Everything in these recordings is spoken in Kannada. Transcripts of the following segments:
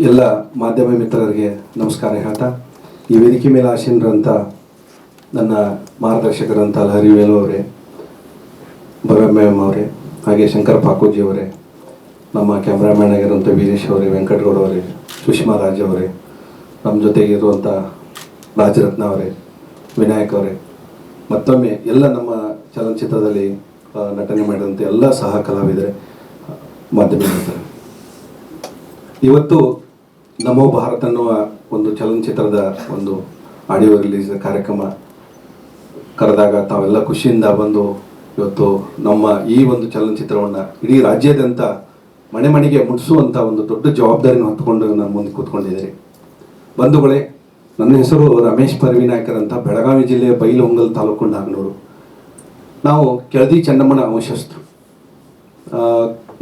ಎಲ್ಲ ಮಾಧ್ಯಮ ಮಿತ್ರರಿಗೆ ನಮಸ್ಕಾರ ಹೇಳ್ತಾ, ಈ ವೇದಿಕೆ ಮೇಲೆ ಆಸೀನರಂಥ ನನ್ನ ಮಾರ್ಗದರ್ಶಕರಂಥ ಹರಿವೇಲು ಅವರೇ, ಭವ್ಯಮ್ಯಾಮ್ ಅವರೇ, ಹಾಗೆ ಶಂಕರ್ ಪಾಕೋಜಿ ಅವರೇ, ನಮ್ಮ ಕ್ಯಾಮ್ರಾಮ್ಯಾನ್ ಆಗಿರುವಂಥ ವೀರೇಶ್ ಅವರೇ, ವೆಂಕಟಗೌಡ ಅವರೇ, ಸುಷ್ಮಾ ರಾಜ್ ಅವರೇ, ನಮ್ಮ ಜೊತೆಗಿರುವಂಥ ರಾಜರತ್ನ ಅವರೇ, ವಿನಾಯಕ್ ಅವರೇ, ಮತ್ತೊಮ್ಮೆ ಎಲ್ಲ ನಮ್ಮ ಚಲನಚಿತ್ರದಲ್ಲಿ ನಟನೆ ಮಾಡಿದಂಥ ಎಲ್ಲ ಸಹ ಕಲಾವಿದರೆ, ಮಾಧ್ಯಮ ಮಿತ್ರರು, ಇವತ್ತು ನಮೋ ಭಾರತ್ ಅನ್ನುವ ಒಂದು ಚಲನಚಿತ್ರದ ಒಂದು ಆಡಿಯೋ ರಿಲೀಸ್ ಕಾರ್ಯಕ್ರಮ ಕರೆದಾಗ ತಾವೆಲ್ಲ ಖುಷಿಯಿಂದ ಬಂದು ಇವತ್ತು ನಮ್ಮ ಈ ಒಂದು ಚಲನಚಿತ್ರವನ್ನು ಇಡೀ ರಾಜ್ಯಾದ್ಯಂತ ಮನೆ ಮನೆಗೆ ಮುಟ್ಟಿಸುವಂಥ ಒಂದು ದೊಡ್ಡ ಜವಾಬ್ದಾರಿನ ಹೊತ್ತುಕೊಂಡು ನಾನು ಮುಂದೆ ಕೂತ್ಕೊಂಡಿದ್ದೀರಿ. ಬಂಧುಗಳೇ, ನನ್ನ ಹೆಸರು ರಮೇಶ್ ಪರ್ವಿನಾಯ್ಕರ್ ಅಂತ, ಬೆಳಗಾವಿ ಜಿಲ್ಲೆಯ ಬೈಲಹೊಂಗಲ ತಾಲೂಕು ನಾಗನೂರು. ನಾವು ಕೆಳದಿ ಚೆನ್ನಮ್ಮನ ವಂಶಸ್ಥರು.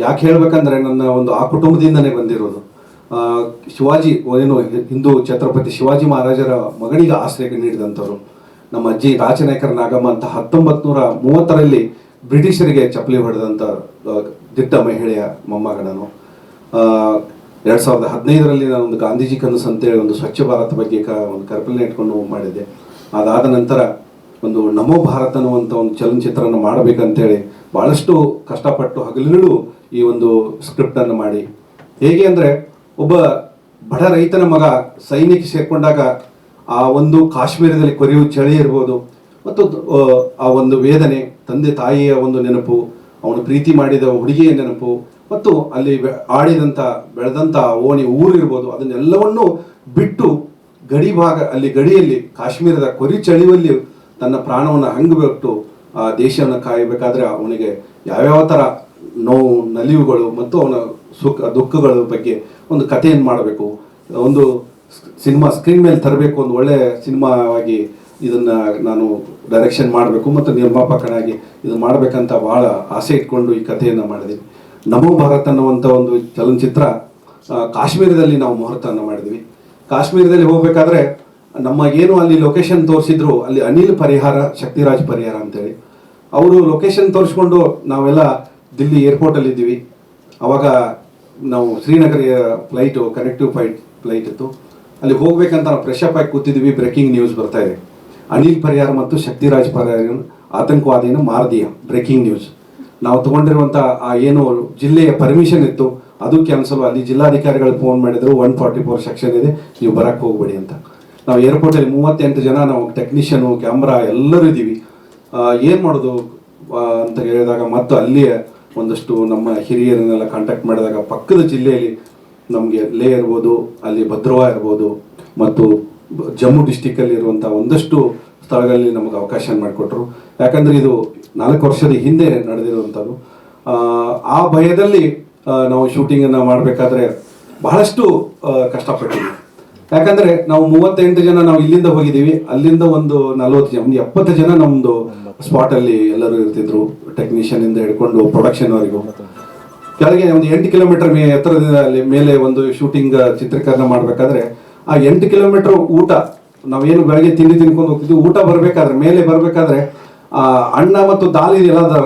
ಯಾಕೆ ಹೇಳ್ಬೇಕಂದ್ರೆ ನನ್ನ ಒಂದು ಆ ಕುಟುಂಬದಿಂದನೇ ಬಂದಿರೋದು. ಶಿವಾಜಿ ಏನು ಹಿಂದೂ ಛತ್ರಪತಿ ಶಿವಾಜಿ ಮಹಾರಾಜರ ಮಗನಿಗೆ ಆಶ್ರಯ ನೀಡಿದಂಥವ್ರು ನಮ್ಮ ಅಜ್ಜಿ ರಾಜನಾಯ್ಕರ ನಾಗಮ್ಮ ಅಂತ 1930ರಲ್ಲಿ ಬ್ರಿಟಿಷರಿಗೆ ಚಪ್ಪಲಿ ಹೊಡೆದಂಥ ದಿಟ್ಟ ಮಹಿಳೆಯ ಮೊಮ್ಮಗ ನಾನು. 2015ರಲ್ಲಿ ನಾನು ಒಂದು ಗಾಂಧೀಜಿ ಕನಸು ಅಂತೇಳಿ ಒಂದು ಸ್ವಚ್ಛ ಭಾರತ ಬಗ್ಗೆ ಒಂದು ಕಲ್ಪನೆ ಇಟ್ಕೊಂಡು ಮಾಡಿದ್ದೆ. ಅದಾದ ನಂತರ ಒಂದು ನಮೋ ಭಾರತ್ ಅನ್ನುವಂಥ ಒಂದು ಚಲನಚಿತ್ರನ ಮಾಡಬೇಕಂತೇಳಿ ಭಾಳಷ್ಟು ಕಷ್ಟಪಟ್ಟು ಹಗಲಿರುಳು ಈ ಒಂದು ಸ್ಕ್ರಿಪ್ಟನ್ನು ಮಾಡಿ, ಹೇಗೆ ಅಂದರೆ ಒಬ್ಬ ಬಡ ರೈತನ ಮಗ ಸೈನ್ಯಕ್ಕೆ ಸೇರ್ಕೊಂಡಾಗ ಆ ಒಂದು ಕಾಶ್ಮೀರದಲ್ಲಿ ಕೊರೆಯುವ ಚಳಿ ಇರ್ಬೋದು, ಮತ್ತು ಆ ಒಂದು ವೇದನೆ, ತಂದೆ ತಾಯಿಯ ಒಂದು ನೆನಪು, ಅವನು ಪ್ರೀತಿ ಮಾಡಿದ ಹುಡುಗಿಯ ನೆನಪು, ಮತ್ತು ಅಲ್ಲಿ ಆಡಿದಂಥ ಬೆಳೆದಂಥ ಓಣಿ ಊರು ಇರ್ಬೋದು, ಅದನ್ನೆಲ್ಲವನ್ನೂ ಬಿಟ್ಟು ಗಡಿ ಭಾಗ, ಅಲ್ಲಿ ಗಡಿಯಲ್ಲಿ ಕಾಶ್ಮೀರದ ಕೊರಿ ಚಳಿಯಲ್ಲಿ ತನ್ನ ಪ್ರಾಣವನ್ನು ಹಂಗೆ ಬಿಟ್ಟು ಆ ದೇಶವನ್ನು ಕಾಯಬೇಕಾದ್ರೆ ಅವನಿಗೆ ಯಾವ್ಯಾವ ಥರ ನೋವು ನಲಿವುಗಳು ಮತ್ತು ಅವನ ಸುಖ ದುಃಖಗಳ ಬಗ್ಗೆ ಒಂದು ಕಥೆಯನ್ನು ಮಾಡಬೇಕು, ಒಂದು ಸಿನಿಮಾ ಸ್ಕ್ರೀನ್ ಮೇಲೆ ತರಬೇಕು, ಒಂದು ಒಳ್ಳೆಯ ಸಿನಿಮಾವಾಗಿ ಇದನ್ನು ನಾನು ಡೈರೆಕ್ಷನ್ ಮಾಡಬೇಕು ಮತ್ತು ನಿರ್ಮಾಪಕನಾಗಿ ಇದನ್ನು ಮಾಡಬೇಕಂತ ಭಾಳ ಆಸೆ ಇಟ್ಕೊಂಡು ಈ ಕಥೆಯನ್ನು ಮಾಡಿದ್ವಿ. ನಮೋ ಭಾರತ್ ಅನ್ನುವಂಥ ಒಂದು ಚಲನಚಿತ್ರ ಕಾಶ್ಮೀರದಲ್ಲಿ ನಾವು ಮುಹೂರ್ತವನ್ನು ಮಾಡಿದ್ವಿ. ಕಾಶ್ಮೀರದಲ್ಲಿ ಹೋಗಬೇಕಾದ್ರೆ ನಮ್ಮ ಏನು ಅಲ್ಲಿ ಲೊಕೇಶನ್ ತೋರಿಸಿದ್ರು, ಅಲ್ಲಿ ಅನಿಲ್ ಪರಿಹಾರ, ಶಕ್ತಿರಾಜ್ ಪರಿಹಾರ ಅಂತೇಳಿ ಅವರು ಲೊಕೇಶನ್ ತೋರಿಸ್ಕೊಂಡು ನಾವೆಲ್ಲ ದಿಲ್ಲಿ ಏರ್ಪೋರ್ಟಲ್ಲಿ ಇದ್ದೀವಿ. ಅವಾಗ ನಾವು ಶ್ರೀನಗರ ಫ್ಲೈಟು, ಕನೆಕ್ಟಿವ್ ಫ್ಲೈಟ್ ಇತ್ತು. ಅಲ್ಲಿ ಹೋಗ್ಬೇಕಂತ ನಾವು ಫ್ರೆಶ್ ಅಪ್ ಆಗಿ ಕೂತಿದ್ವಿ. ಬ್ರೇಕಿಂಗ್ ನ್ಯೂಸ್ ಬರ್ತಾ ಇದೆ, ಅನಿಲ್ ಪರಿಹಾರ ಮತ್ತು ಶಕ್ತಿರಾಜ್ ಪರಿಹಾರ ಆತಂಕವಾದಿನ ಮಾರದೀಯ, ಬ್ರೇಕಿಂಗ್ ನ್ಯೂಸ್. ನಾವು ತೊಗೊಂಡಿರುವಂಥ ಆ ಏನು ಜಿಲ್ಲೆಯ ಪರ್ಮಿಷನ್ ಇತ್ತು ಅದು ಕ್ಯಾನ್ಸಲ್. ಅಲ್ಲಿ ಜಿಲ್ಲಾಧಿಕಾರಿಗಳು ಫೋನ್ ಮಾಡಿದ್ರು, 144 ಸೆಕ್ಷನ್ ಇದೆ, ನೀವು ಬರಕ್ಕೆ ಹೋಗ್ಬೇಡಿ ಅಂತ. ನಾವು ಏರ್ಪೋರ್ಟಲ್ಲಿ 38 ಜನ, ನಾವು ಟೆಕ್ನಿಷಿಯನು, ಕ್ಯಾಮ್ರಾ ಎಲ್ಲರೂ ಇದ್ದೀವಿ. ಏನು ಮಾಡೋದು ಅಂತ ಹೇಳಿದಾಗ ಮತ್ತು ಅಲ್ಲಿಯೇ ಒಂದಷ್ಟು ನಮ್ಮ ಹಿರಿಯರನ್ನೆಲ್ಲ ಕಾಂಟ್ಯಾಕ್ಟ್ ಮಾಡಿದಾಗ ಪಕ್ಕದ ಜಿಲ್ಲೆಯಲ್ಲಿ ನಮಗೆ ಲೇ ಇರ್ಬೋದು, ಅಲ್ಲಿ ಭದ್ರವಾ ಇರ್ಬೋದು, ಮತ್ತು ಜಮ್ಮು ಡಿಸ್ಟಿಕ್ಕಲ್ಲಿ ಇರುವಂಥ ಒಂದಷ್ಟು ಸ್ಥಳಗಳಲ್ಲಿ ನಮಗೆ ಅವಕಾಶ ಮಾಡಿಕೊಟ್ರು. ಯಾಕಂದರೆ ಇದು 4 ವರ್ಷದ ಹಿಂದೆ ನಡೆದಿರುವಂಥದ್ದು. ಆ ಭಯದಲ್ಲಿ ನಾವು ಶೂಟಿಂಗನ್ನು ಮಾಡಬೇಕಾದ್ರೆ ಬಹಳಷ್ಟು ಕಷ್ಟಪಟ್ಟಿದ್ವಿ. ಯಾಕಂದರೆ ನಾವು 38 ಜನ ನಾವು ಇಲ್ಲಿಂದ ಹೋಗಿದ್ದೀವಿ, ಅಲ್ಲಿಂದ ಒಂದು 40 ಜನ, 70 ಜನ ನಮ್ಮದು ಸ್ಪಾಟಲ್ಲಿ ಎಲ್ಲರೂ ಇರ್ತಿದ್ರು, ಟೆಕ್ನಿಷಿಯನಿಂದ ಹಿಡ್ಕೊಂಡು ಪ್ರೊಡಕ್ಷನ್ವರೆಗೂ. ಕೆಳಗೆ ಒಂದು 8 ಕಿಲೋಮೀಟರ್ ಎತ್ತರದಿಂದ ಅಲ್ಲಿ ಮೇಲೆ ಒಂದು ಶೂಟಿಂಗ್ ಚಿತ್ರೀಕರಣ ಮಾಡಬೇಕಾದ್ರೆ ಆ 8 ಕಿಲೋಮೀಟರ್ ಊಟ, ನಾವೇನು ಬೆಳಗ್ಗೆ ತಿಂಡಿ ತಿನ್ಕೊಂಡು ಹೋಗ್ತಿದ್ವಿ, ಊಟ ಬರಬೇಕಾದ್ರೆ ಮೇಲೆ ಬರಬೇಕಾದ್ರೆ ಅನ್ನ ಮತ್ತು ದಾಲ್ ಇದೆಲ್ಲ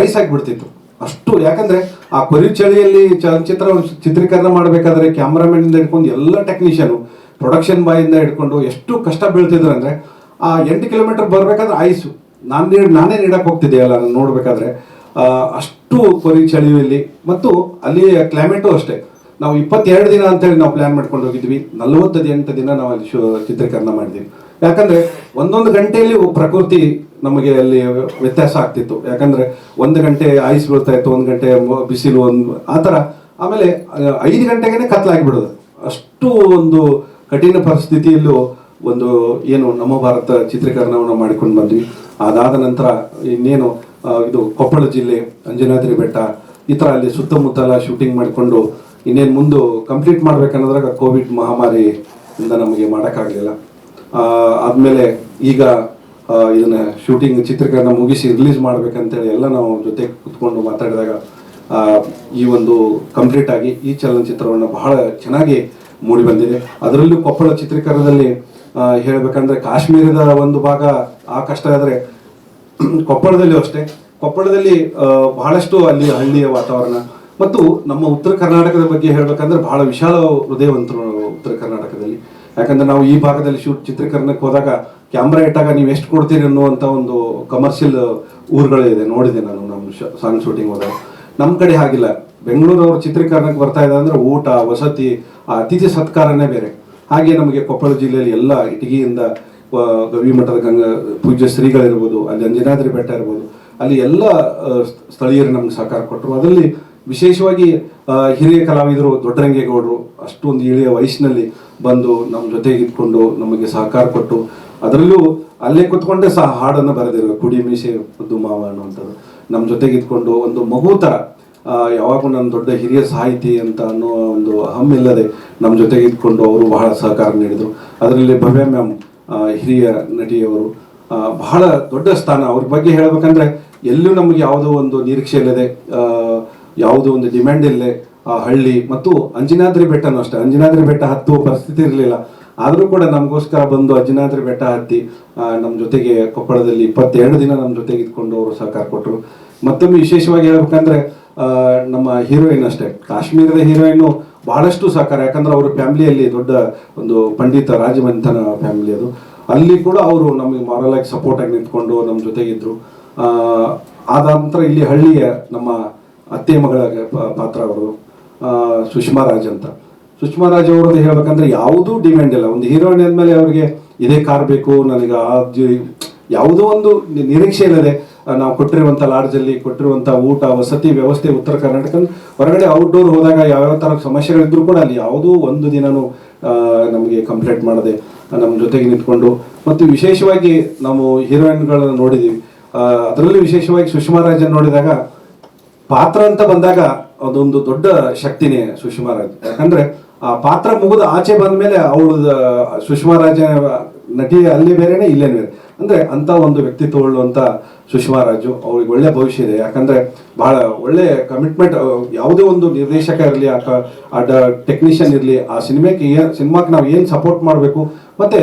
ಐಸ್ ಆಗಿಬಿಡ್ತಿತ್ತು ಅಷ್ಟು. ಯಾಕಂದರೆ ಆ ಕೊರಿ ಚಳಿಯಲ್ಲಿ ಚಲನಚಿತ್ರ ಚಿತ್ರೀಕರಣ ಮಾಡಬೇಕಾದ್ರೆ ಕ್ಯಾಮ್ರಾಮನ್ನಿಂದ ಹಿಡ್ಕೊಂಡು ಎಲ್ಲ ಟೆಕ್ನಿಷಿಯನು, ಪ್ರೊಡಕ್ಷನ್ ಬಾಯಿಂದ ಹಿಡ್ಕೊಂಡು ಎಷ್ಟು ಕಷ್ಟ ಬೀಳ್ತಿದ್ರು ಅಂದರೆ ಆ 8 ಕಿಲೋಮೀಟರ್ ಬರಬೇಕಾದ್ರೆ ಐಸು ನಾನೇ ನೀಡಕ್ಕೆ ಹೋಗ್ತಿದ್ದೆ ಅಲ್ಲ ನಾನು ನೋಡಬೇಕಾದ್ರೆ. ಅಷ್ಟು ಕೊರಿ ಚಳಿಯಲ್ಲಿ, ಮತ್ತು ಅಲ್ಲಿ ಕ್ಲೈಮೇಟು ಅಷ್ಟೇ. ನಾವು 22 ದಿನ ಅಂತೇಳಿ ನಾವು ಪ್ಲ್ಯಾನ್ ಮಾಡ್ಕೊಂಡು ಹೋಗಿದ್ವಿ, 48 ದಿನ ನಾವು ಅಲ್ಲಿ ಚಿತ್ರೀಕರಣ ಮಾಡಿದ್ವಿ. ಯಾಕಂದರೆ ಒಂದೊಂದು ಗಂಟೆಯಲ್ಲಿ ಪ್ರಕೃತಿ ನಮಗೆ ಅಲ್ಲಿ ವ್ಯತ್ಯಾಸ ಆಗ್ತಿತ್ತು. ಯಾಕಂದರೆ 1 ಗಂಟೆ ಐಸ್ ಬೀಳ್ತಾ ಇತ್ತು, 1 ಗಂಟೆ ಬಿಸಿಲು, ಆ ಥರ. ಆಮೇಲೆ 5 ಗಂಟೆಗೆ ಕತ್ಲಾಗಿಬಿಡೋದು. ಅಷ್ಟು ಒಂದು ಕಠಿಣ ಪರಿಸ್ಥಿತಿಯಲ್ಲೂ ಒಂದು ಏನು ನಮೋ ಭಾರತ ಚಿತ್ರೀಕರಣವನ್ನು ಮಾಡಿಕೊಂಡು ಬಂದ್ವಿ. ಅದಾದ ನಂತರ ಇನ್ನೇನು ಇದು ಕೊಪ್ಪಳ ಜಿಲ್ಲೆ, ಅಂಜನಾದ್ರಿ ಬೆಟ್ಟ, ಈ ಥರ ಅಲ್ಲಿ ಸುತ್ತಮುತ್ತಲ ಶೂಟಿಂಗ್ ಮಾಡಿಕೊಂಡು ಇನ್ನೇನು ಮುಂದೆ ಕಂಪ್ಲೀಟ್ ಮಾಡ್ಬೇಕನ್ನೋದ್ರಾಗ ಕೋವಿಡ್ ಮಹಾಮಾರಿಯಿಂದ ನಮಗೆ ಮಾಡೋಕ್ಕಾಗಲಿಲ್ಲ. ಆದಮೇಲೆ ಈಗ ಇದನ್ನು ಶೂಟಿಂಗ್ ಚಿತ್ರೀಕರಣ ಮುಗಿಸಿ ರಿಲೀಸ್ ಮಾಡ್ಬೇಕಂತೇಳಿ ಎಲ್ಲ ನಾವು ಜೊತೆ ಕೂತ್ಕೊಂಡು ಮಾತಾಡಿದಾಗ ಈ ಒಂದು ಕಂಪ್ಲೀಟ್ ಆಗಿ ಈ ಚಲನಚಿತ್ರವನ್ನು ಬಹಳ ಚೆನ್ನಾಗಿ ಮೂಡಿ ಬಂದಿದೆ. ಅದರಲ್ಲೂ ಕೊಪ್ಪಳ ಚಿತ್ರೀಕರಣದಲ್ಲಿ ಹೇಳಬೇಕಂದ್ರೆ ಕಾಶ್ಮೀರದ ಒಂದು ಭಾಗ ಆ ಕಷ್ಟ ಆದರೆ, ಕೊಪ್ಪಳದಲ್ಲೂ ಅಷ್ಟೇ. ಕೊಪ್ಪಳದಲ್ಲಿ ಬಹಳಷ್ಟು ಅಲ್ಲಿ ಹಳ್ಳಿಯ ವಾತಾವರಣ, ಮತ್ತು ನಮ್ಮ ಉತ್ತರ ಕರ್ನಾಟಕದ ಬಗ್ಗೆ ಹೇಳಬೇಕಂದ್ರೆ ಬಹಳ ವಿಶಾಲ ಹೃದಯವಂತರು ಉತ್ತರ ಕರ್ನಾಟಕದಲ್ಲಿ. ಯಾಕಂದ್ರೆ ನಾವು ಈ ಭಾಗದಲ್ಲಿ ಚಿತ್ರೀಕರಣಕ್ಕೆ ಹೋದಾಗ ಕ್ಯಾಮ್ರಾ ಇಟ್ಟಾಗ ನೀವು ಎಷ್ಟು ಕೊಡ್ತೀರಿ ಅನ್ನುವಂಥ ಒಂದು ಕಮರ್ಷಿಯಲ್ ಊರುಗಳಿದೆ, ನೋಡಿದೆ ನಾನು ನಮ್ಮ ಸಾಂಗ್ ಶೂಟಿಂಗ್ ಹೋದಾಗ. ನಮ್ಮ ಕಡೆ ಹಾಗಿಲ್ಲ. ಬೆಂಗಳೂರವ್ರು ಚಿತ್ರೀಕರಣಕ್ಕೆ ಬರ್ತಾ ಇದೆ ಅಂದರೆ ಊಟ, ವಸತಿ, ಆ ಅತಿಥಿ ಸತ್ಕಾರನೇ ಬೇರೆ. ಹಾಗೆ ನಮಗೆ ಕೊಪ್ಪಳ ಜಿಲ್ಲೆಯಲ್ಲಿ ಎಲ್ಲ ಇಟಗಿಯಿಂದ ಗವಿಮಠದ ಪೂಜ್ಯ ಶ್ರೀಗಳಿರ್ಬೋದು, ಅಲ್ಲಿ ಅಂಜನಾದ್ರಿ ಬೆಟ್ಟ ಇರ್ಬೋದು, ಅಲ್ಲಿ ಎಲ್ಲ ಸ್ಥಳೀಯರು ನಮ್ಗೆ ಸಹಕಾರ ಕೊಟ್ಟರು. ಅದರಲ್ಲಿ ವಿಶೇಷವಾಗಿ ಹಿರಿಯ ಕಲಾವಿದರು ದೊಡ್ಡರಂಗೇಗೌಡರು ಅಷ್ಟೊಂದು ಇಳಿಯ ವಯಸ್ಸಿನಲ್ಲಿ ಬಂದು ನಮ್ಮ ಜೊತೆಗೆ ಇದ್ಕೊಂಡು ನಮಗೆ ಸಹಕಾರ ಕೊಟ್ಟು, ಅದರಲ್ಲೂ ಅಲ್ಲೇ ಕುತ್ಕೊಂಡೇ ಸಹ ಹಾಡನ್ನು ಬರೆದಿರೋ ಕುಡಿ ಮೀಸೆ ಮುದ್ದು ಮಾವ ಅನ್ನುವಂಥದ್ದು ನಮ್ಮ ಜೊತೆಗೆ ಇದ್ಕೊಂಡು ಒಂದು ಮಗು ಥರ ಯಾವಾಗೂ ನನ್ನ ದೊಡ್ಡ ಹಿರಿಯ ಸಾಹಿತಿ ಅಂತ ಅನ್ನೋ ಒಂದು ಹಮ್ಮಿಲ್ಲದೆ ನಮ್ಮ ಜೊತೆಗೆ ಇದ್ಕೊಂಡು ಅವರು ಬಹಳ ಸಹಕಾರ ನೀಡಿದರು. ಅದರಲ್ಲಿ ಭವ್ಯ ಮ್ಯಾಮ್ ಹಿರಿಯ ನಟಿಯವರು ಬಹಳ ದೊಡ್ಡ ಸ್ಥಾನ. ಅವ್ರ ಬಗ್ಗೆ ಹೇಳಬೇಕಂದ್ರೆ ಎಲ್ಲೂ ನಮಗೆ ಯಾವುದೋ ಒಂದು ನಿರೀಕ್ಷೆ ಇಲ್ಲದೆ, ಯಾವುದೋ ಒಂದು ಡಿಮ್ಯಾಂಡ್ ಇಲ್ಲದೆ ಆ ಹಳ್ಳಿ ಮತ್ತು ಅಂಜನಾದ್ರಿ ಬೆಟ್ಟನೂ ಅಷ್ಟೇ, ಅಂಜನಾದ್ರಿ ಬೆಟ್ಟ ಹತ್ತುವ ಪರಿಸ್ಥಿತಿ ಇರಲಿಲ್ಲ, ಆದರೂ ಕೂಡ ನಮಗೋಸ್ಕರ ಬಂದು ಅಂಜನಾದ್ರಿ ಬೆಟ್ಟ ಹತ್ತಿ ನಮ್ಮ ಜೊತೆಗೆ ಕೊಪ್ಪಳದಲ್ಲಿ 22 ದಿನ ನಮ್ಮ ಜೊತೆಗೆ ಇದ್ಕೊಂಡು ಅವರು ಸಹಕಾರ ಕೊಟ್ಟರು. ಮತ್ತೊಮ್ಮೆ ವಿಶೇಷವಾಗಿ ಹೇಳ್ಬೇಕಂದ್ರೆ ನಮ್ಮ ಹೀರೋಯಿನ್ ಅಷ್ಟೇ, ಕಾಶ್ಮೀರದ ಹೀರೋಯಿನ್ನು ಬಹಳಷ್ಟು ಸಹಕಾರ. ಯಾಕಂದ್ರೆ ಅವ್ರ ಫ್ಯಾಮಿಲಿಯಲ್ಲಿ ದೊಡ್ಡ ಒಂದು ಪಂಡಿತ ರಾಜಮಂಥನ ಫ್ಯಾಮಿಲಿ ಅದು. ಅಲ್ಲಿ ಕೂಡ ಅವರು ನಮಗೆ ಮಾರಲ್ ಆಗಿ ಸಪೋರ್ಟ್ ಆಗಿ ನಿಂತ್ಕೊಂಡು ನಮ್ಮ ಜೊತೆಗಿದ್ರು. ಆದ ನಂತರ ಇಲ್ಲಿ ಹಳ್ಳಿಯ ನಮ್ಮ ಅತ್ತೆ ಮಗಳ ಪಾತ್ರ ಅವರು ಸುಷ್ಮಾ ರಾಜ್ ಅಂತ. ಸುಷ್ಮಾ ರಾಜ್ ಅವ್ರದ್ದು ಹೇಳ್ಬೇಕಂದ್ರೆ ಯಾವುದೂ ಡಿಮ್ಯಾಂಡ್ ಇಲ್ಲ. ಒಂದು ಹೀರೋಯಿನ್ ಅಂದಮೇಲೆ ಅವ್ರಿಗೆ ಇದೇ ಕಾರ್ ಬೇಕು, ನನಗೆ ಯಾವುದೋ ಒಂದು ನಿರೀಕ್ಷೆ ಇಲ್ಲದೆ ನಾವು ಕೊಟ್ಟಿರುವಂಥ ಲಾಡ್ಜಲ್ಲಿ ಕೊಟ್ಟಿರುವಂಥ ಊಟ, ವಸತಿ ವ್ಯವಸ್ಥೆ ಉತ್ತರ ಕರ್ನಾಟಕ ಹೊರಗಡೆ ಔಟ್ಡೋರ್ ಹೋದಾಗ ಯಾವ್ಯಾವ ಥರ ಸಮಸ್ಯೆಗಳಿದ್ರು ಕೂಡ ಅಲ್ಲಿ ಯಾವುದೂ ಒಂದು ದಿನನೂ ನಮಗೆ ಕಂಪ್ಲೇಂಟ್ ಮಾಡದೆ ನಮ್ಮ ಜೊತೆಗೆ ನಿಂತ್ಕೊಂಡು, ಮತ್ತು ವಿಶೇಷವಾಗಿ ನಾವು ಹೀರೋಯಿನ್ಗಳನ್ನ ನೋಡಿದ್ದೀವಿ. ಅದರಲ್ಲೂ ವಿಶೇಷವಾಗಿ ಸುಷ್ಮಾ ರಾಜನ್ ನೋಡಿದಾಗ ಪಾತ್ರ ಅಂತ ಬಂದಾಗ ಅದೊಂದು ದೊಡ್ಡ ಶಕ್ತಿನೇ ಸುಷ್ಮಾ ರಾಜ್. ಯಾಕಂದ್ರೆ ಆ ಪಾತ್ರ ಮುಗಿದ ಆಚೆ ಬಂದ ಮೇಲೆ ಅವಳು ಸುಷ್ಮಾ ರಾಜ ನಟಿ ಅಲ್ಲಿ ಬೇರೆನೆ ಇಲ್ಲೇ ಬೇರೆ. ಅಂದ್ರೆ ಅಂತ ಒಂದು ವ್ಯಕ್ತಿತ್ವ ಉಳ್ಳುವಂತ ಸುಷ್ಮಾ ರಾಜು, ಅವ್ರಿಗೆ ಒಳ್ಳೆ ಭವಿಷ್ಯ ಇದೆ. ಯಾಕಂದ್ರೆ ಬಹಳ ಒಳ್ಳೆ ಕಮಿಟ್ಮೆಂಟ್. ಯಾವುದೇ ಒಂದು ನಿರ್ದೇಶಕ ಇರಲಿ, ಆ ಟೆಕ್ನಿಷಿಯನ್ ಇರಲಿ, ಆ ಸಿನಿಮಾಕ್ಕೆ ನಾವು ಏನು ಸಪೋರ್ಟ್ ಮಾಡಬೇಕು, ಮತ್ತೆ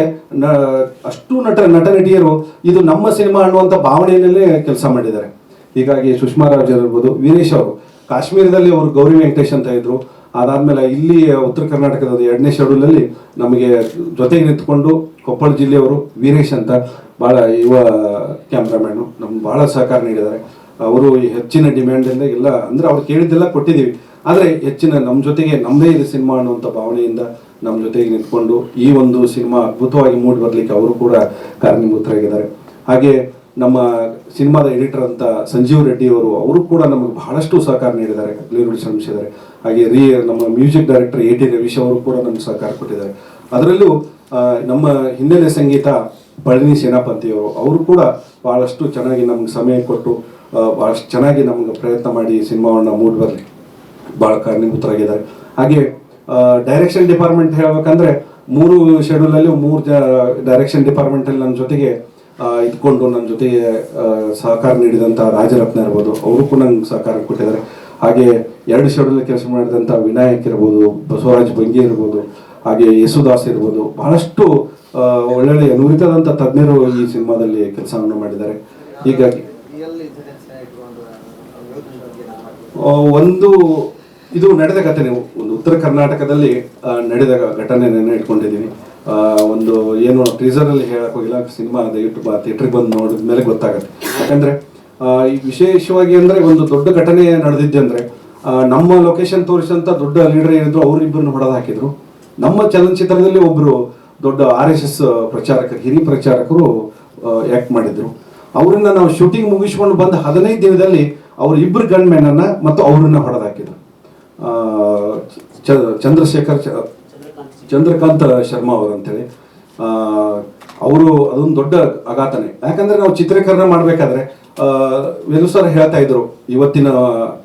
ಅಷ್ಟು ನಟ ನಟಿಯರು ಇದು ನಮ್ಮ ಸಿನಿಮಾ ಅನ್ನುವಂಥ ಭಾವನೆಯಲ್ಲೇ ಕೆಲಸ ಮಾಡಿದ್ದಾರೆ. ಹೀಗಾಗಿ ಸುಷ್ಮಾ ರಾಜ್ ಇರ್ಬೋದು, ವೀರೇಶ್ ಅವರು ಕಾಶ್ಮೀರದಲ್ಲಿ ಅವರು ಗೌರಿ ವೆಂಕಟೇಶ್ ಅಂತ ಇದ್ರು. ಅದಾದ್ಮೇಲೆ ಇಲ್ಲಿ ಉತ್ತರ ಕರ್ನಾಟಕದ 2ನೇ ಶೆಡ್ಯೂಲಲ್ಲಿ ನಮಗೆ ಜೊತೆಗೆ ನಿಂತ್ಕೊಂಡು ಕೊಪ್ಪಳ ಜಿಲ್ಲೆಯವರು ವೀರೇಶ್ ಅಂತ ಭಾಳ ಯುವ ಕ್ಯಾಮ್ರಾಮ್ಯಾನು ನಮ್ಗೆ ಭಾಳ ಸಹಕಾರ ನೀಡಿದ್ದಾರೆ. ಅವರು ಹೆಚ್ಚಿನ ಡಿಮ್ಯಾಂಡಿಂದ ಎಲ್ಲ ಅಂದರೆ ಅವ್ರು ಕೇಳಿದ್ದೆಲ್ಲ ಕೊಟ್ಟಿದ್ದೀವಿ, ಆದರೆ ಹೆಚ್ಚಿನ ನಮ್ಮ ಜೊತೆಗೆ ನಮ್ಮದೇ ಇದೆ ಸಿನಿಮಾ ಅನ್ನುವಂಥ ಭಾವನೆಯಿಂದ ನಮ್ಮ ಜೊತೆಗೆ ನಿಂತ್ಕೊಂಡು ಈ ಒಂದು ಸಿನಿಮಾ ಅದ್ಭುತವಾಗಿ ಮೂಡಿ ಬರಲಿಕ್ಕೆ ಅವರು ಕೂಡ ಕಾರಣೀಭೂತರಾಗಿದ್ದಾರೆ. ಹಾಗೆ ನಮ್ಮ ಸಿನಿಮಾದ ಎಡಿಟರ್ ಅಂತ ಸಂಜೀವ್ ರೆಡ್ಡಿ ಅವರು ಕೂಡ ನಮಗೆ ಬಹಳಷ್ಟು ಸಹಕಾರ ನೀಡಿದ್ದಾರೆ, ಲೀಡ್ ಶ್ರಮಿಸಿದ್ದಾರೆ. ಹಾಗೆ ನಮ್ಮ ಮ್ಯೂಸಿಕ್ ಡೈರೆಕ್ಟರ್ AT ರವೀಶ್ ಅವರು ಕೂಡ ನಮ್ಗೆ ಸಹಕಾರ ಕೊಟ್ಟಿದ್ದಾರೆ. ಅದರಲ್ಲೂ ನಮ್ಮ ಹಿನ್ನೆಲೆ ಸಂಗೀತ ಪಳನಿ ಸೇನಾಪತಿಯವರು, ಅವರು ಕೂಡ ಬಹಳಷ್ಟು ಚೆನ್ನಾಗಿ ನಮ್ಗೆ ಸಮಯ ಕೊಟ್ಟು ಬಹಳಷ್ಟು ಚೆನ್ನಾಗಿ ನಮ್ಗೆ ಪ್ರಯತ್ನ ಮಾಡಿ ಸಿನಿಮಾವನ್ನು ಮೂಡಿ ಬರಲಿ ಭಾಳ ಕಾರಣೀಭೂತರಾಗಿದ್ದಾರೆ. ಹಾಗೆ ಡೈರೆಕ್ಷನ್ ಡಿಪಾರ್ಟ್ಮೆಂಟ್ ಹೇಳ್ಬೇಕಂದ್ರೆ 3 ಶೆಡ್ಯೂಲಲ್ಲಿ 3 ಡೈರೆಕ್ಷನ್ ಡಿಪಾರ್ಟ್ಮೆಂಟಲ್ಲಿ ನನ್ನ ಜೊತೆಗೆ ಇದ್ಕೊಂಡು ನನ್ನ ಜೊತೆಗೆ ಸಹಕಾರ ನೀಡಿದಂಥ ರಾಜರತ್ನ ಇರ್ಬೋದು, ಅವರು ಕೂಡ ನಂಗೆ ಸಹಕಾರ ಕೊಟ್ಟಿದ್ದಾರೆ. ಹಾಗೆ 2 ಶೆಡ್ಯೂಲ್ ಕೆಲಸ ಮಾಡಿದಂಥ ವಿನಾಯಕ್ ಇರ್ಬೋದು, ಬಸವರಾಜ್ ಬಂಗಿ ಇರ್ಬೋದು, ಹಾಗೆ ಯೇಸುದಾಸ್ ಇರ್ಬೋದು, ಬಹಳಷ್ಟು ಒಳ್ಳೊಳ್ಳೆ ನುರಿತದಂಥ ತಜ್ಞರು ಈ ಸಿನಿಮಾದಲ್ಲಿ ಕೆಲಸವನ್ನು ಮಾಡಿದ್ದಾರೆ. ಹೀಗಾಗಿ ಒಂದು ಇದು ನಡೆದ ಘಟನೆ, ಒಂದು ಉತ್ತರ ಕರ್ನಾಟಕದಲ್ಲಿ ನಡೆದ ಘಟನೆ ಇಟ್ಕೊಂಡಿದ್ದೀನಿ. ಒಂದು ಏನು ಟೀಸರಲ್ಲಿ ಹೇಳಕ್ ಹೋಗಿಲ್ಲ, ಸಿನಿಮಾ ದಯವಿಟ್ಟು ಥಿಯೇಟ್ರಿಗೆ ಬಂದು ನೋಡಿದ ಮೇಲೆ ಗೊತ್ತಾಗುತ್ತೆ. ಯಾಕಂದ್ರೆ ವಿಶೇಷವಾಗಿ ಅಂದ್ರೆ ಒಂದು ದೊಡ್ಡ ಘಟನೆ ನಡೆದಿದ್ದೆ ಅಂದ್ರೆ ನಮ್ಮ ಲೊಕೇಶನ್ ತೋರಿಸಿದಂತ ದೊಡ್ಡ ಲೀಡರ್ ಏನಿದ್ರು ಅವರಿಬ್ಬರನ್ನ ಹೊಡೆದು ಹಾಕಿದ್ರು. ನಮ್ಮ ಚಲನಚಿತ್ರದಲ್ಲಿ ಒಬ್ರು ದೊಡ್ಡ RSS ಪ್ರಚಾರಕರು, ಹಿರಿಯ ಪ್ರಚಾರಕರು ಆಕ್ಟ್ ಮಾಡಿದ್ರು. ಅವರನ್ನ ನಾವು ಶೂಟಿಂಗ್ ಮುಗಿಸ್ಕೊಂಡು ಬಂದ 15 ದಿನದಲ್ಲಿ ಅವ್ರ ಇಬ್ಬರು ಗನ್ ಮ್ಯಾನನ್ನ ಮತ್ತು ಅವ್ರನ್ನ ಹೊಡೆದು ಹಾಕಿದ್ರು. ಚಂದ್ರಕಾಂತ್ ಶರ್ಮಾ ಅವರು ಅಂತೇಳಿ ಅವರು, ಅದೊಂದು ದೊಡ್ಡ ಆಘಾತನೆ. ಯಾಕಂದ್ರೆ ನಾವು ಚಿತ್ರೀಕರಣ ಮಾಡ್ಬೇಕಾದ್ರೆ ವೇಲು ಸರ್ ಹೇಳ್ತಾ ಇದ್ರು, ಇವತ್ತಿನ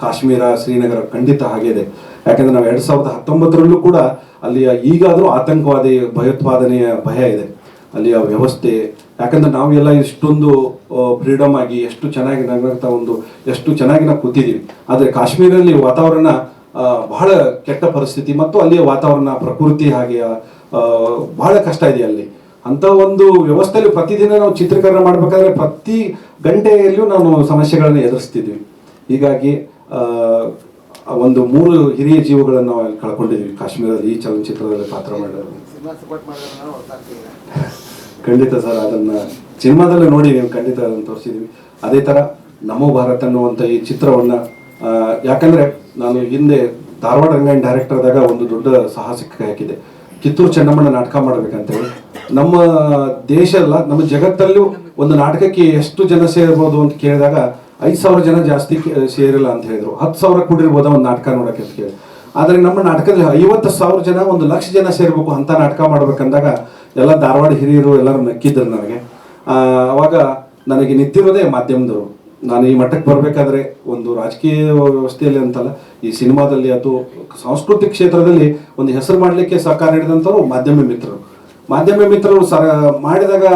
ಕಾಶ್ಮೀರ ಶ್ರೀನಗರ ಖಂಡಿತ ಹಾಗೆ ಇದೆ. ಯಾಕಂದ್ರೆ ನಾವು 2019ರಲ್ಲೂ ಕೂಡ ಅಲ್ಲಿ ಈಗಾದರೂ ಆತಂಕವಾದಿ ಭಯೋತ್ಪಾದನೆಯ ಭಯ ಇದೆ ಅಲ್ಲಿಯ ವ್ಯವಸ್ಥೆ. ಯಾಕಂದ್ರೆ ನಾವೆಲ್ಲ ಇಷ್ಟೊಂದು ಫ್ರೀಡಮ್ ಆಗಿ ಎಷ್ಟು ಚೆನ್ನಾಗಿ ಎಷ್ಟು ಚೆನ್ನಾಗಿ ನಾವು ಕೂತಿದ್ದೀವಿ. ಆದರೆ ಕಾಶ್ಮೀರದಲ್ಲಿ ವಾತಾವರಣ ಬಹಳ ಕೆಟ್ಟ ಪರಿಸ್ಥಿತಿ, ಮತ್ತು ಅಲ್ಲಿಯ ವಾತಾವರಣ ಪ್ರಕೃತಿ ಹಾಗೆ ಬಹಳ ಕಷ್ಟ ಇದೆ ಅಲ್ಲಿ. ಅಂತ ಒಂದು ವ್ಯವಸ್ಥೆಯಲ್ಲಿ ಪ್ರತಿದಿನ ನಾವು ಚಿತ್ರೀಕರಣ ಮಾಡಬೇಕಾದ್ರೆ ಪ್ರತಿ ಗಂಟೆಯಲ್ಲೂ ನಾವು ಸಮಸ್ಯೆಗಳನ್ನು ಎದುರಿಸ್ತಿದ್ವಿ. ಹೀಗಾಗಿ ಒಂದು 3 ಹಿರಿಯ ಜೀವಗಳನ್ನು ನಾವು ಅಲ್ಲಿ ಕಳ್ಕೊಂಡಿದ್ವಿ ಕಾಶ್ಮೀರದಲ್ಲಿ ಈ ಚಲನಚಿತ್ರದಲ್ಲಿ ಪಾತ್ರ ಮಾಡೋದು. ಖಂಡಿತ ಸರ್, ಅದನ್ನ ಸಿನಿಮಾದಲ್ಲೇ ನೋಡಿ ನೀವು ಖಂಡಿತ ಅದನ್ನು ತೋರಿಸಿದ್ವಿ. ಅದೇ ಥರ ನಮೋ ಭಾರತ್ ಅನ್ನುವಂಥ ಈ ಚಿತ್ರವನ್ನ ಯಾಕಂದ್ರೆ ನಾನು ಹಿಂದೆ ಧಾರವಾಡ ರಂಗಾಯಣ ಡೈರೆಕ್ಟರ್ ಆದಾಗ ಒಂದು ದೊಡ್ಡ ಸಾಹಸಕ್ಕೆ ಹಾಕಿದೆ, ಕಿತ್ತೂರು ಚೆನ್ನಮ್ಮನ ನಾಟಕ ಮಾಡ್ಬೇಕಂತೇಳಿ. ನಮ್ಮ ದೇಶ ಅಲ್ಲ, ನಮ್ಮ ಜಗತ್ತಲ್ಲೂ ಒಂದು ನಾಟಕಕ್ಕೆ ಎಷ್ಟು ಜನ ಸೇರ್ಬೋದು ಅಂತ ಕೇಳಿದಾಗ 5,000 ಜನ ಜಾಸ್ತಿ ಸೇರಿಲ್ಲ ಅಂತ ಹೇಳಿದ್ರು. 10,000 ಕೂಡಿರ್ಬೋದ ಒಂದು ನಾಟಕ ನೋಡಕ್ಕೆ ಅಂತ ಕೇಳಿ. ಆದರೆ ನಮ್ಮ ನಾಟಕದಲ್ಲಿ 50,000 ಜನ, 1,00,000 ಜನ ಸೇರ್ಬೇಕು ಅಂತ ನಾಟಕ ಮಾಡ್ಬೇಕಂದಾಗ ಎಲ್ಲ ಧಾರವಾಡ ಹಿರಿಯರು ಎಲ್ಲರೂ ನಕ್ಕಿದ್ರು ನನಗೆ. ಅವಾಗ ನನಗೆ ನಿಂತಿರೋದೇ ಮಾಧ್ಯಮದವರು. ನಾನು ಈ ಮಟ್ಟಕ್ಕೆ ಬರಬೇಕಾದ್ರೆ ಒಂದು ರಾಜಕೀಯ ವ್ಯವಸ್ಥೆಯಲ್ಲಿ ಅಂತಲ್ಲ, ಈ ಸಿನಿಮಾದಲ್ಲಿ ಅಥವಾ ಸಾಂಸ್ಕೃತಿಕ ಕ್ಷೇತ್ರದಲ್ಲಿ ಒಂದು ಹೆಸರು ಮಾಡಲಿಕ್ಕೆ ಸಹಕಾರ ನೀಡಿದಂಥವ್ರು ಮಾಧ್ಯಮ ಮಿತ್ರರು. ಮಾಧ್ಯಮ ಮಿತ್ರರು ಮಾಡಿದಾಗ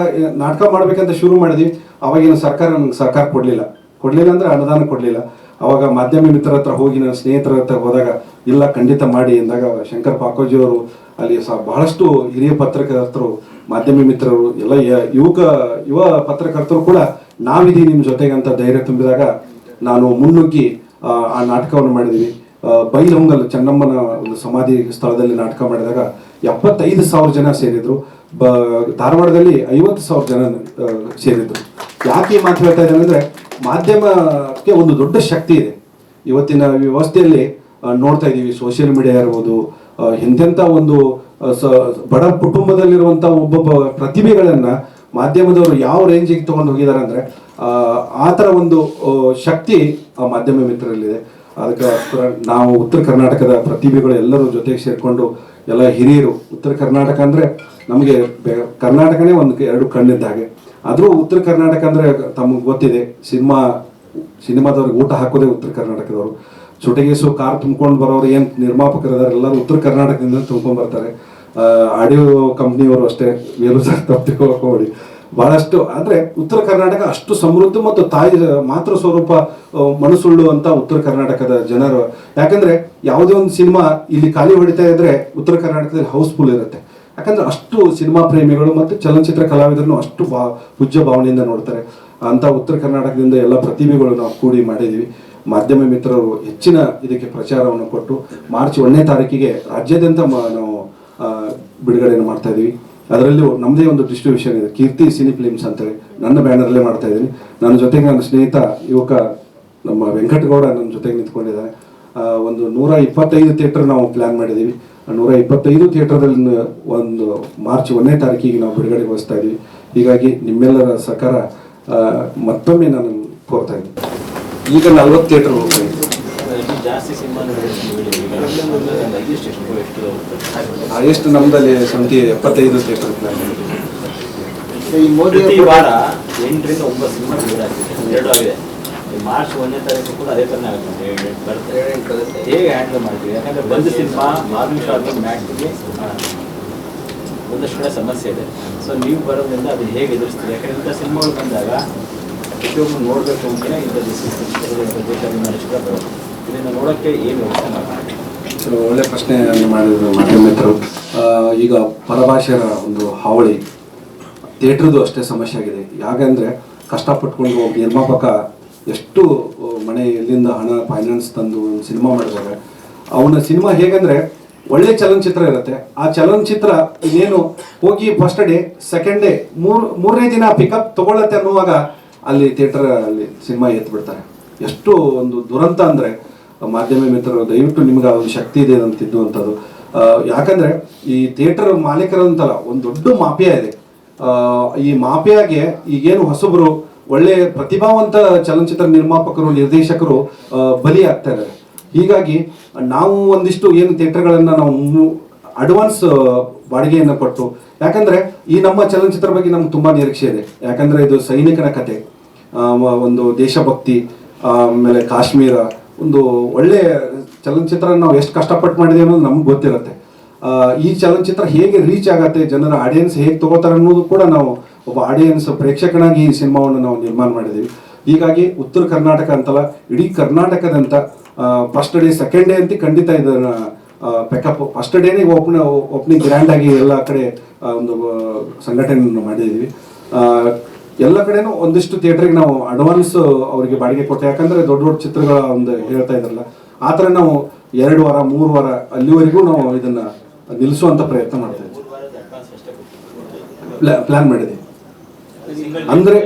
ನಾಟಕ ಮಾಡ್ಬೇಕಂತ ಶುರು ಮಾಡಿದ್ವಿ. ಅವಾಗಿನ ಸರ್ಕಾರ ನಮ್ಗೆ ಸಹಕಾರ ಕೊಡಲಿಲ್ಲ ಅಂದರೆ ಅನುದಾನ ಕೊಡಲಿಲ್ಲ. ಅವಾಗ ಮಾಧ್ಯಮ ಮಿತ್ರರ ಹತ್ರ ಹೋಗಿ ನನ್ನ ಸ್ನೇಹಿತರ ಹತ್ರ ಹೋದಾಗ ಇಲ್ಲ ಖಂಡಿತ ಮಾಡಿ ಎಂದಾಗ ಶಂಕರ್ ಪಾಕೋಜಿಯವರು ಅಲ್ಲಿ ಬಹಳಷ್ಟು ಹಿರಿಯ ಪತ್ರಕರ್ತರು, ಮಾಧ್ಯಮ ಮಿತ್ರರು, ಎಲ್ಲ ಯುವ ಪತ್ರಕರ್ತರು ಕೂಡ ನಾವಿದೀವಿ ನಿಮ್ಮ ಜೊತೆಗೆ ಅಂತ ಧೈರ್ಯ ತುಂಬಿದಾಗ ನಾನು ಮುನ್ನುಗ್ಗಿ ಆ ನಾಟಕವನ್ನು ಮಾಡಿದ್ವಿ. ಬೈಲಹೊಂಗಲ್ ಚೆನ್ನಮ್ಮನ ಒಂದು ಸಮಾಧಿ ಸ್ಥಳದಲ್ಲಿ ನಾಟಕ ಮಾಡಿದಾಗ 75,000 ಜನ ಸೇರಿದ್ರು. ಧಾರವಾಡದಲ್ಲಿ 50,000 ಜನ ಸೇರಿದ್ರು. ಯಾಕೆ ಈ ಮಾತು ಹೇಳ್ತಾ ಇದ್ದೇನೆ ಅಂದರೆ, ಮಾಧ್ಯಮಕ್ಕೆ ಒಂದು ದೊಡ್ಡ ಶಕ್ತಿ ಇದೆ. ಇವತ್ತಿನ ವ್ಯವಸ್ಥೆಯಲ್ಲಿ ನೋಡ್ತಾ ಇದ್ದೀವಿ, ಸೋಷಿಯಲ್ ಮೀಡಿಯಾ ಇರ್ಬೋದು, ಎಂತೆಂಥ ಒಂದು ಬಡ ಕುಟುಂಬದಲ್ಲಿರುವಂಥ ಒಬ್ಬೊಬ್ಬ ಪ್ರತಿಭೆಗಳನ್ನು ಮಾಧ್ಯಮದವರು ಯಾವ ರೇಂಜಿಗೆ ತೊಗೊಂಡು ಹೋಗಿದ್ದಾರೆ ಅಂದರೆ ಆ ಥರ ಒಂದು ಶಕ್ತಿ ಆ ಮಾಧ್ಯಮ ಮಿತ್ರರಲ್ಲಿದೆ. ಅದಕ್ಕೆ ನಾವು ಉತ್ತರ ಕರ್ನಾಟಕದ ಪ್ರತಿಭೆಗಳು ಎಲ್ಲರೂ ಜೊತೆಗೆ ಸೇರಿಕೊಂಡು ಎಲ್ಲ ಹಿರಿಯರು, ಉತ್ತರ ಕರ್ನಾಟಕ ಅಂದರೆ ನಮಗೆ ಕರ್ನಾಟಕನೇ ಒಂದು 2 ಕಣ್ಣಿದ್ದ ಹಾಗೆ. ಆದರೂ ಉತ್ತರ ಕರ್ನಾಟಕ ಅಂದರೆ ತಮಗೆ ಗೊತ್ತಿದೆ, ಸಿನಿಮಾದವ್ರಿಗೆ ಊಟ ಹಾಕೋದೇ ಉತ್ತರ ಕರ್ನಾಟಕದವರು. ಚುಟಗೇಸು ಕಾರ್ ತುಂಬ್ಕೊಂಡು ಬರೋರು ಏನು ನಿರ್ಮಾಪಕರಿದ್ದಾರೆ ಎಲ್ಲರೂ ಉತ್ತರ ಕರ್ನಾಟಕದಿಂದ ತುಂಬ್ಕೊಂಡು ಬರ್ತಾರೆ. ಆಡಿಯೋ ಕಂಪ್ನಿಯವರು ಅಷ್ಟೇ, ತಪ್ಪಿಕೊಳ್ಳಿ ಬಹಳಷ್ಟು. ಅಂದರೆ ಉತ್ತರ ಕರ್ನಾಟಕ ಅಷ್ಟು ಸಮೃದ್ಧ ಮತ್ತು ತಾಯಿ ಮಾತೃ ಸ್ವರೂಪ ಮನಸ್ಸುಳ್ಳು ಅಂತ ಉತ್ತರ ಕರ್ನಾಟಕದ ಜನರು. ಯಾಕಂದ್ರೆ ಯಾವುದೇ ಒಂದು ಸಿನಿಮಾ ಇಲ್ಲಿ ಖಾಲಿ ಹೊಡಿತಾ ಇದ್ರೆ ಉತ್ತರ ಕರ್ನಾಟಕದಲ್ಲಿ ಹೌಸ್ಫುಲ್ ಇರುತ್ತೆ. ಯಾಕಂದ್ರೆ ಅಷ್ಟು ಸಿನಿಮಾ ಪ್ರೇಮಿಗಳು ಮತ್ತು ಚಲನಚಿತ್ರ ಕಲಾವಿದರನ್ನು ಅಷ್ಟು ಪೂಜ್ಯ ಭಾವನೆಯಿಂದ ನೋಡ್ತಾರೆ. ಅಂತ ಉತ್ತರ ಕರ್ನಾಟಕದಿಂದ ಎಲ್ಲ ಪ್ರತಿಭೆಗಳು ನಾವು ಕೂಡಿ ಮಾಡಿದ್ದೀವಿ. ಮಾಧ್ಯಮ ಮಿತ್ರರು ಹೆಚ್ಚಿನ ಇದಕ್ಕೆ ಪ್ರಚಾರವನ್ನು ಕೊಟ್ಟು ಮಾರ್ಚ್ 1ನೇ ತಾರೀಕಿಗೆ ರಾಜ್ಯಾದ್ಯಂತ ನಾವು ಬಿಡುಗಡೆಯನ್ನು ಮಾಡ್ತಾ ಇದ್ದೀವಿ. ಅದರಲ್ಲೂ ನಮ್ಮದೇ ಒಂದು ಡಿಸ್ಟ್ರಿಬ್ಯೂಷನ್ ಇದೆ, ಕೀರ್ತಿ ಸಿನಿ ಫಿಲಿಮ್ಸ್ ಅಂತೇಳಿ, ನನ್ನ ಬ್ಯಾನರಲ್ಲೇ ಮಾಡ್ತಾ ಇದ್ದೀನಿ. ನನ್ನ ಜೊತೆಗೆ ನನ್ನ ಸ್ನೇಹಿತ ಯುವಕ ನಮ್ಮ ವೆಂಕಟಗೌಡ ನನ್ನ ಜೊತೆಗೆ ನಿಂತ್ಕೊಂಡಿದ್ದಾರೆ. ಒಂದು 125 ಥಿಯೇಟರ್ ನಾವು ಪ್ಲ್ಯಾನ್ ಮಾಡಿದ್ದೀವಿ. 125 ಥಿಯೇಟರ್ದಲ್ಲಿ ಒಂದು ಮಾರ್ಚ್ 1ನೇ ತಾರೀಕಿಗೆ ನಾವು ಬಿಡುಗಡೆಗೊಳಿಸ್ತಾ ಇದ್ದೀವಿ. ಹೀಗಾಗಿ ನಿಮ್ಮೆಲ್ಲರ ಸಹಕಾರ ಮತ್ತೊಮ್ಮೆ ನಾನು ಕೋರ್ತಾ ಇದ್ದೀನಿ. ಈಗ 40 ಥಿಯೇಟರ್ ಹೋಗ್ತಾ ಇದ್ದೀನಿ. ಎಷ್ಟು ನಮ್ಮದಲ್ಲಿ ಸಂಖ್ಯೆ 75 ಥಿಯೇಟರ್ ಪ್ಲಾನ್ ಮಾಡಿದ್ದೀವಿ. ಈ ವಾರ 8 ರಿಂದ 9 ಸಿನಿಮಾ ಎರಡು ಆಗಿದೆ. ಮಾರ್ಚ್ 1ನೇ ತಾರೀಕು ಕೂಡ ಅದೇ ಥರನೇ ಆಗುತ್ತೆ. ಹೇಗೆ ಹ್ಯಾಂಡಲ್ ಮಾಡ್ತೀವಿ? ಯಾಕಂದರೆ ಒಂದು ಸಿನಿಮಾ ಮಾರ್ನಿಂಗ್ ಶೋ ಆದ್ಮೇಲೆ ಮ್ಯಾಕ್ಗೆ ಒಂದಷ್ಟು ಕಡೆ ಸಮಸ್ಯೆ ಇದೆ. ಸೊ ನೀವು ಬರೋದ್ರಿಂದ ಅದು ಹೇಗೆ ಎದುರಿಸ್ತೀವಿ? ಯಾಕಂದರೆ ಇಂಥ ಸಿನಿಮಾಗಳು ಬಂದಾಗ ಪ್ರತಿಯೊಬ್ಬರು ನೋಡಬೇಕು ಅಂತಲೇ ಇಂಥ ದೇಶಾಭಿಮಾನಿಗಳ ಬರೋದು. ಇದನ್ನು ನೋಡೋಕ್ಕೆ ಏನು ವ್ಯವಸ್ಥೆ ಮಾಡ್ತಾರೆ? ಒಳ್ಳೆ ಪ್ರಶ್ನೆಯನ್ನು ಮಾಡಿದ್ರು ಮಾಧ್ಯಮ ಮಿತ್ರರು. ಈಗ ಪರಭಾಷೆಯ ಒಂದು ಹಾವಳಿ ಥಿಯೇಟ್ರದ್ದು ಅಷ್ಟೇ ಸಮಸ್ಯೆ ಆಗಿದೆ. ಯಾಕಂದರೆ ಕಷ್ಟಪಟ್ಕೊಂಡು ಒಬ್ಬ ನಿರ್ಮಾಪಕ ಎಷ್ಟು ಮನೆ ಎಲ್ಲಿಂದ ಹಣ ಫೈನಾನ್ಸ್ ತಂದು ಒಂದು ಸಿನಿಮಾ ಮಾಡಿದಾಗ ಅವನ ಸಿನಿಮಾ ಹೇಗೆಂದರೆ ಒಳ್ಳೆ ಚಲನಚಿತ್ರ ಇರುತ್ತೆ. ಆ ಚಲನಚಿತ್ರ ಇನ್ನೇನು ಹೋಗಿ ಫಸ್ಟ್ ಡೇ ಸೆಕೆಂಡ್ ಡೇ ಮೂರನೇ ದಿನ ಪಿಕಪ್ ತಗೊಳ್ಳತ್ತೆ ಅನ್ನುವಾಗ ಅಲ್ಲಿ ಥಿಯೇಟರ್ ಅಲ್ಲಿ ಸಿನಿಮಾ ಎತ್ಬಿಡ್ತಾರೆ. ಎಷ್ಟು ಒಂದು ದುರಂತ ಅಂದರೆ ಮಾಧ್ಯಮ ಮಿತ್ರರು ದಯವಿಟ್ಟು ನಿಮ್ಗೆ ಆ ಒಂದು ಶಕ್ತಿ ಇದೆ ಅಂತಿದ್ದು ಅಂಥದ್ದು. ಯಾಕಂದರೆ ಈ ಥಿಯೇಟರ್ ಮಾಲೀಕರಂತಲ್ಲ, ಒಂದು ದೊಡ್ಡ ಮಾಫಿಯಾ ಇದೆ. ಈ ಮಾಫಿಯಾಗೆ ಈಗೇನು ಹೊಸಬರು ಒಳ್ಳೆ ಪ್ರತಿಭಾವಂತ ಚಲನಚಿತ್ರ ನಿರ್ಮಾಪಕರು ನಿರ್ದೇಶಕರು ಬಲಿ ಆಗ್ತಾ ಇದ್ದಾರೆ. ಹೀಗಾಗಿ ನಾವು ಒಂದಿಷ್ಟು ಏನು ಥಿಯೇಟರ್ಗಳನ್ನು ನಾವು ಅಡ್ವಾನ್ಸ್ ಬಾಡಿಗೆಯನ್ನು ಕೊಟ್ಟು, ಯಾಕಂದರೆ ಈ ನಮ್ಮ ಚಲನಚಿತ್ರ ಬಗ್ಗೆ ನಮ್ಗೆ ತುಂಬ ನಿರೀಕ್ಷೆ ಇದೆ. ಯಾಕಂದರೆ ಇದು ಸೈನಿಕನ ಕತೆ, ಒಂದು ದೇಶಭಕ್ತಿ, ಆಮೇಲೆ ಕಾಶ್ಮೀರ, ಒಂದು ಒಳ್ಳೆ ಚಲನಚಿತ್ರ ನಾವು ಎಷ್ಟು ಕಷ್ಟಪಟ್ಟು ಮಾಡಿದ್ದೀವಿ ಅನ್ನೋದು ನಮ್ಗೆ ಗೊತ್ತಿರುತ್ತೆ. ಈ ಚಲನಚಿತ್ರ ಹೇಗೆ ರೀಚ್ ಆಗತ್ತೆ, ಜನರ ಆಡಿಯನ್ಸ್ ಹೇಗೆ ತಗೋತಾರೆ ಅನ್ನೋದು ಕೂಡ ನಾವು ಒಬ್ಬ ಆಡಿಯನ್ಸ್ ಪ್ರೇಕ್ಷಕನಾಗಿ ಈ ಸಿನಿಮಾವನ್ನು ನಾವು ನಿರ್ಮಾಣ ಮಾಡಿದ್ದೀವಿ. ಹೀಗಾಗಿ ಉತ್ತರ ಕರ್ನಾಟಕ ಅಂತಲ್ಲ, ಇಡೀ ಕರ್ನಾಟಕದಂತ ಫಸ್ಟ್ ಡೇ ಸೆಕೆಂಡ್ ಡೇ ಅಂತ ಖಂಡಿತ ಇದನ್ನು ಪೆಕಪ್. ಫಸ್ಟ್ ಡೇನೇ ಓಪನಿಂಗ್ ಗ್ರ್ಯಾಂಡ್ ಆಗಿ ಎಲ್ಲ ಕಡೆ ಒಂದು ಸಂಘಟನೆಯನ್ನು ಮಾಡಿದ್ದೀವಿ. ಎಲ್ಲ ಕಡೆನೂ ಒಂದಿಷ್ಟು ಥಿಯೇಟ್ರಿಗೆ ನಾವು ಅಡ್ವಾನ್ಸ್ ಅವರಿಗೆ ಬಾಡಿಗೆ ಕೊಟ್ಟೆ. ಯಾಕಂದರೆ ದೊಡ್ಡ ದೊಡ್ಡ ಚಿತ್ರಗಳ ಒಂದು ಹೇಳ್ತಾ ಇದ್ರಲ್ಲ, ಆ ಥರ ನಾವು 2 ವಾರ 3 ವಾರ ಅಲ್ಲಿವರೆಗೂ ನಾವು ಇದನ್ನು ನಿಲ್ಲಿಸುವಂಥ ಪ್ರಯತ್ನ ಮಾಡ್ತಾ ಇದ್ದೀವಿ, 3 ವಾರದ ಅಡ್ವಾನ್ಸ್ ಅಷ್ಟೇ ಕೊಟ್ಟಿದ್ದೀವಿ. ಪ್ಲ್ಯಾನ್ ಮಾಡಿದ್ದೀವಿ. ಅಂದರೆ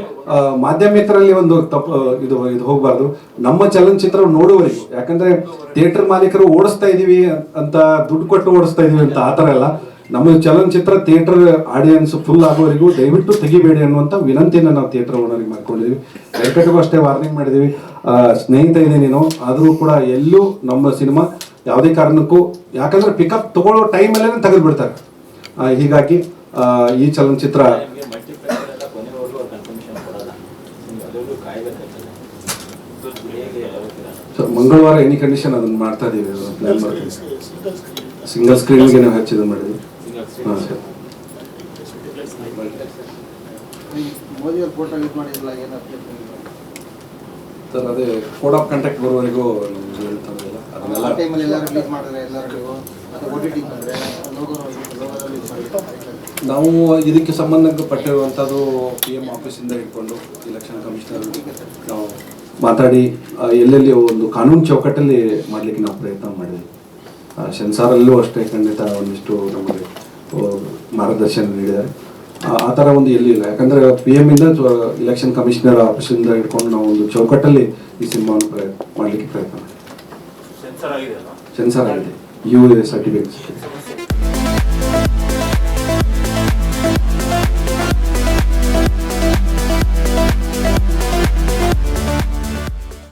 ಮಾಧ್ಯಮಿಕರಲ್ಲಿ ಒಂದು ತಪ್ಪು ಇದು ಹೋಗಬಾರ್ದು, ನಮ್ಮ ಚಲನಚಿತ್ರ ನೋಡುವವರೆಗೂ. ಯಾಕಂದರೆ ಥಿಯೇಟರ್ ಮಾಲೀಕರು ಓಡಿಸ್ತಾ ಇದ್ದೀವಿ ಅಂತ ದುಡ್ಡು ಕೊಟ್ಟು ಓಡಿಸ್ತಾ ಇದ್ದೀವಿ ಅಂತ ಆ ಥರ ಎಲ್ಲ. ನಮ್ಮ ಚಲನಚಿತ್ರ ಥಿಯೇಟರ್ ಆಡಿಯನ್ಸ್ ಫುಲ್ ಆಗೋವರೆಗೂ ದಯವಿಟ್ಟು ತೆಗಿಬೇಡಿ ಅನ್ನುವಂಥ ವಿನಂತಿಯನ್ನು ನಾವು ಥಿಯೇಟರ್ ಓನರಿಗೆ ಮಾಡ್ಕೊಂಡಿದ್ದೀವಿ. ವೆಂಕಟಗೂ ಅಷ್ಟೇ ವಾರ್ನಿಂಗ್ ಮಾಡಿದ್ದೀವಿ, ಸ್ನೇಹಿತ ಇದೆ ನೀನು, ಆದರೂ ಕೂಡ ಎಲ್ಲೂ ನಮ್ಮ ಸಿನಿಮಾ ಯಾವುದೇ ಕಾರಣಕ್ಕೂ, ಯಾಕಂದರೆ ಪಿಕಪ್ ತಗೊಳ್ಳೋ ಟೈಮಲ್ಲೇ ತೆಗೆದು ಬಿಡ್ತಾರೆ. ಹೀಗಾಗಿ ಈ ಚಲನಚಿತ್ರ ಮಲ್ಟಿಪ್ಲೆಕ್ಸ್ ಎಲ್ಲ ಕೊನೆವರೆಗೂ ಕನ್ಫರ್ಮೇಷನ್ ಕೊಡಲ್ಲ, ಅದರಲ್ಲೂ ಕಾಯ್ಬೇಕಾಗ್ತದೆ. ಹೇಗೆ ಯಾವತ್ತಿಲ್ಲ ಮಂಗಳವಾರ ಎನಿ ಕಂಡೀಷನ್ ಅದನ್ನು ಮಾಡ್ತಾ ಇದ್ದೀವಿ, ಪ್ಲ್ಯಾನ್ ಮಾಡ್ತೀವಿ. ಸಿಂಗಲ್ ಸ್ಕ್ರೀನ್ಗೆ ನಾವು ಹೆಚ್ಚಿದ ಮಾಡಿದ್ವಿ. ಹಾಂ ಸರ್. ಮೋದಿ ಅವರು ಫೋಟೋ ಯೂಸ್ ಮಾಡಿಲ್ಲ, ಏನು ಸರ್ ಅದೇ ಕೋಡ್ ಆಫ್ ಕಾಂಟ್ಯಾಕ್ಟ್ ಬರುವವರೆಗೂ ಹೇಳ್ತಾಯಿಲ್ಲ ಅದನ್ನೆಲ್ಲ. ಟೈಮಲ್ಲಿ ಎಲ್ಲರೂ ರಿಲೀಸ್ ಮಾಡಿದ್ರೆ ಎಲ್ಲರೂ ಅದು OTT ಬಂದರೆ ಲೋಗೋದಲ್ಲಿ ಯೂಸ್ ಮಾಡಿ ನಾವು ಇದಕ್ಕೆ ಸಂಬಂಧಪಟ್ಟಿರುವಂಥದ್ದು PM ಆಫೀಸಿಂದ ಹಿಡ್ಕೊಂಡು ಇಲೆಕ್ಷನ್ ಕಮಿಷನರ್ ನಾವು ಮಾತಾಡಿ ಎಲ್ಲೆಲ್ಲಿ ಒಂದು ಕಾನೂನು ಚೌಕಟ್ಟಲ್ಲಿ ಮಾಡಲಿಕ್ಕೆ ನಾವು ಪ್ರಯತ್ನ ಮಾಡಿದ್ವಿ. ಸೆನ್ಸಾರಲ್ಲೂ ಅಷ್ಟೇ ಖಂಡಿತ ಒಂದಿಷ್ಟು ನಮಗೆ ಮಾರ್ಗದರ್ಶನ ನೀಡಿದ್ದಾರೆ. ಆ ಥರ ಒಂದು ಎಲ್ಲಿ ಇಲ್ಲ, ಯಾಕಂದರೆ PM ಇಂದ ಇಲೆಕ್ಷನ್ ಕಮಿಷನರ್ ಆಫೀಸಿಂದ ಹಿಡ್ಕೊಂಡು ನಾವು ಒಂದು ಚೌಕಟ್ಟಲ್ಲಿ ಈ ಸಿನಿಮಾವನ್ನು ಮಾಡಲಿಕ್ಕೆ ಪ್ರಯತ್ನ ಮಾಡಿದ್ವಿ. ಸೆನ್ಸಾರ್ ಆಗಿದೆ, UA ಸರ್ಟಿಫಿಕೇಟ್.